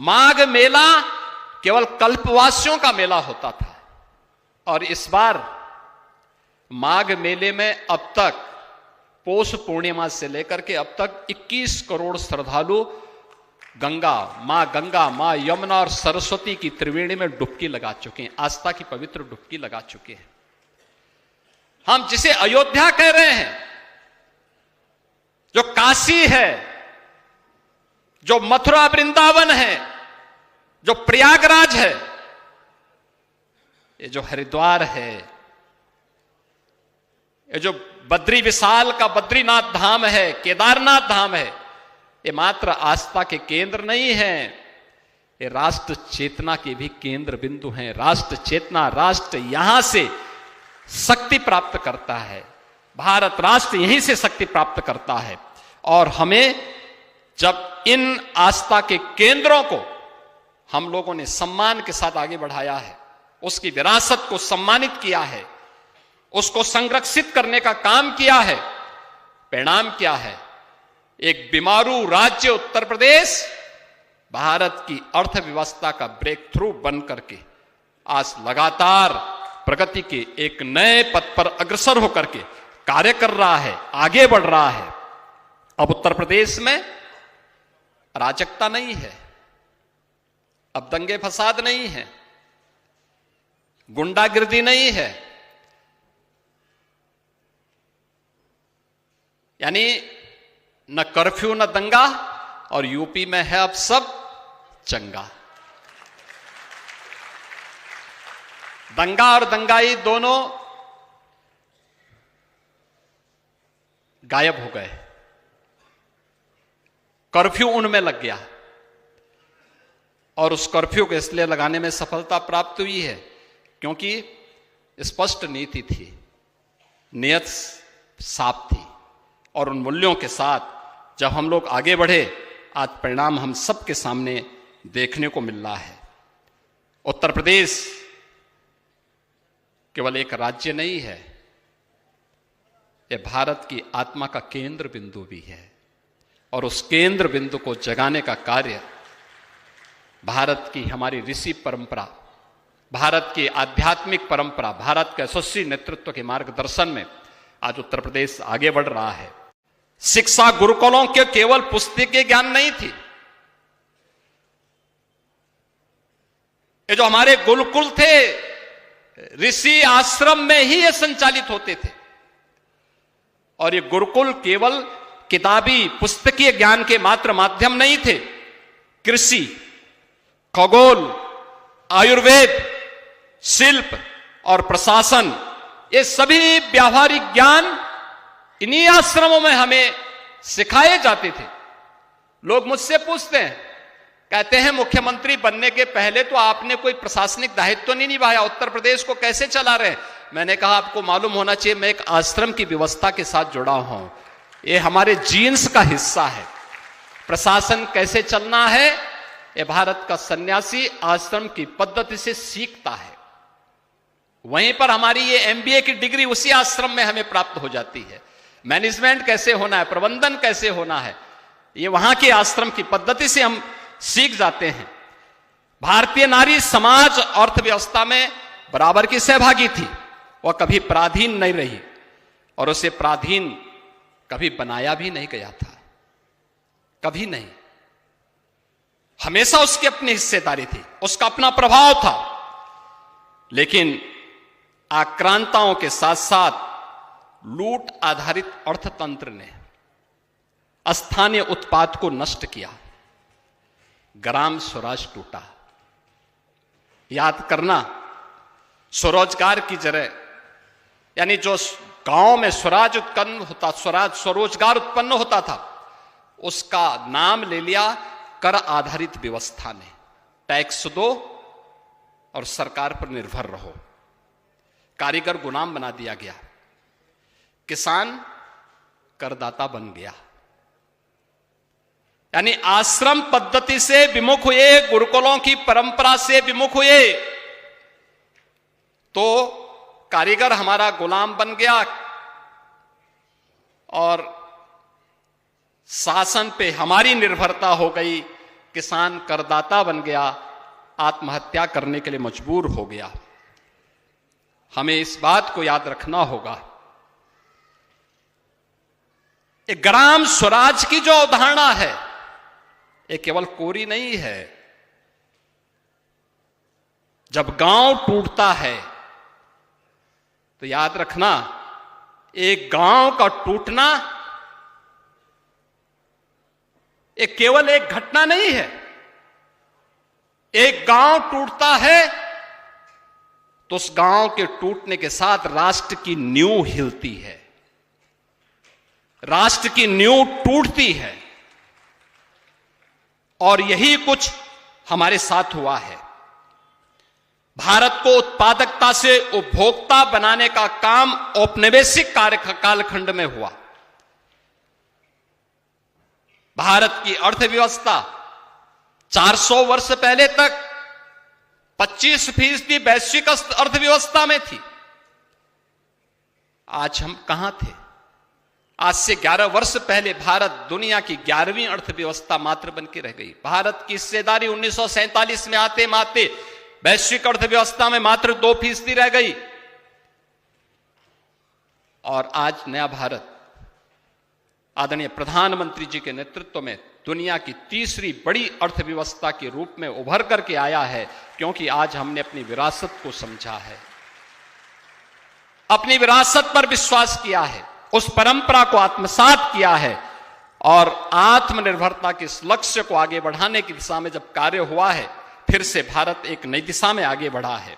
माघ मेला केवल कल्पवासियों का मेला होता था और इस बार माघ मेले में अब तक पौष पूर्णिमा से लेकर के अब तक 21 करोड़ श्रद्धालु गंगा, मां यमुना और सरस्वती की त्रिवेणी में डुबकी लगा चुके हैं, आस्था की पवित्र डुबकी लगा चुके हैं। हम जिसे अयोध्या कह रहे हैं, जो काशी है, जो मथुरा वृंदावन है, जो प्रयागराज है, ये जो हरिद्वार है, ये जो बद्री विशाल का बद्रीनाथ धाम है, केदारनाथ धाम है, ये मात्र आस्था के केंद्र नहीं है, ये राष्ट्र चेतना के भी केंद्र बिंदु हैं। राष्ट्र चेतना, राष्ट्र यहां से शक्ति प्राप्त करता है, भारत राष्ट्र यहीं से शक्ति प्राप्त करता है। और हमें जब इन आस्था के केंद्रों को हम लोगों ने सम्मान के साथ आगे बढ़ाया है, उसकी विरासत को सम्मानित किया है, उसको संरक्षित करने का काम किया है, परिणाम क्या है? एक बीमारू राज्य उत्तर प्रदेश भारत की अर्थव्यवस्था का ब्रेक थ्रू बन करके आज लगातार प्रगति के एक नए पथ पर अग्रसर होकर के कार्य कर रहा है, आगे बढ़ रहा है। अब उत्तर प्रदेश में अराजकता नहीं है, अब दंगे फसाद नहीं है, गुंडागिर्दी नहीं है, यानी न कर्फ्यू न दंगा, और यूपी में है अब सब चंगा। दंगा और दंगाई दोनों गायब हो गए, कर्फ्यू उनमें लग गया और उस कर्फ्यू को इसलिए लगाने में सफलता प्राप्त हुई है क्योंकि स्पष्ट नीति थी, नियत साफ थी और उन मूल्यों के साथ जब हम लोग आगे बढ़े, आज परिणाम हम सबके सामने देखने को मिल रहा है। उत्तर प्रदेश केवल एक राज्य नहीं है, यह भारत की आत्मा का केंद्र बिंदु भी है और उस केंद्र बिंदु को जगाने का कार्य भारत की हमारी ऋषि परंपरा, भारत की आध्यात्मिक परंपरा, भारत के यशस्वी नेतृत्व के मार्गदर्शन में आज उत्तर प्रदेश आगे बढ़ रहा है। शिक्षा गुरुकुलों के केवल पुस्तकीय ज्ञान नहीं थी, ये जो हमारे गुरुकुल थे ऋषि आश्रम में ही ये संचालित होते थे और ये गुरुकुल केवल किताबी पुस्तकीय ज्ञान के मात्र माध्यम नहीं थे। कृषि, खगोल, आयुर्वेद, शिल्प और प्रशासन, ये सभी व्यावहारिक ज्ञान इन्हीं आश्रमों में हमें सिखाए जाते थे। लोग मुझसे पूछते हैं, कहते हैं मुख्यमंत्री बनने के पहले तो आपने कोई प्रशासनिक दायित्व नहीं निभाया, उत्तर प्रदेश को कैसे चला रहे हैं? मैंने कहा आपको मालूम होना चाहिए मैं एक आश्रम की व्यवस्था के साथ जुड़ा हूं, ये हमारे जीन्स का हिस्सा है। प्रशासन कैसे चलना है ये भारत का सन्यासी आश्रम की पद्धति से सीखता है, वहीं पर हमारी ये एमबीए की डिग्री उसी आश्रम में हमें प्राप्त हो जाती है। मैनेजमेंट कैसे होना है, प्रबंधन कैसे होना है, ये वहां के आश्रम की पद्धति से हम सीख जाते हैं। भारतीय नारी समाज अर्थव्यवस्था में बराबर की सहभागी थी, वह कभी पराधीन नहीं रही और उसे पराधीन कभी बनाया भी नहीं गया था, कभी नहीं। हमेशा उसकी अपनी हिस्सेदारी थी, उसका अपना प्रभाव था, लेकिन आक्रांताओं के साथ साथ लूट आधारित अर्थतंत्र ने स्थानीय उत्पाद को नष्ट किया, ग्राम स्वराज टूटा। याद करना, स्वरोजगार की जगह यानी जो गांव में स्वराज उत्पन्न होता, स्वरोजगार उत्पन्न होता था, उसका नाम ले लिया कर आधारित व्यवस्था ने। टैक्स दो और सरकार पर निर्भर रहो, कारीगर गुलाम बना दिया गया, किसान करदाता बन गया। यानी आश्रम पद्धति से विमुख हुए, गुरुकुलों की परंपरा से विमुख हुए तो कारीगर हमारा गुलाम बन गया और शासन पे हमारी निर्भरता हो गई किसान करदाता बन गया, आत्महत्या करने के लिए मजबूर हो गया। हमें इस बात को याद रखना होगा, एक ग्राम स्वराज की जो अवधारणा है, ये केवल कोरी नहीं है। जब गांव टूटता है तो याद रखना, एक गांव का टूटना ये केवल एक घटना नहीं है। एक गांव टूटता है तो उस गांव के टूटने के साथ राष्ट्र की नींव हिलती है, राष्ट्र की नींव टूटती है। और यही कुछ हमारे साथ हुआ है। भारत को उत्पादकता से उपभोक्ता बनाने का काम औपनिवेशिक कालखंड में हुआ। भारत की अर्थव्यवस्था 400 वर्ष पहले तक 25% वैश्विक अर्थव्यवस्था में थी। आज हम कहां थे? आज से 11 वर्ष पहले भारत दुनिया की 11वीं अर्थव्यवस्था मात्र बन के रह गई। भारत की हिस्सेदारी 1947 में आते माते वैश्विक अर्थव्यवस्था में मात्र 2% रह गई। और आज नया भारत आदरणीय प्रधानमंत्री जी के नेतृत्व में दुनिया की तीसरी बड़ी अर्थव्यवस्था के रूप में उभर करके आया है, क्योंकि आज हमने अपनी विरासत को समझा है, अपनी विरासत पर विश्वास किया है, उस परंपरा को आत्मसात किया है और आत्मनिर्भरता के इस लक्ष्य को आगे बढ़ाने की दिशा में जब कार्य हुआ है, फिर से भारत एक नई दिशा में आगे बढ़ा है।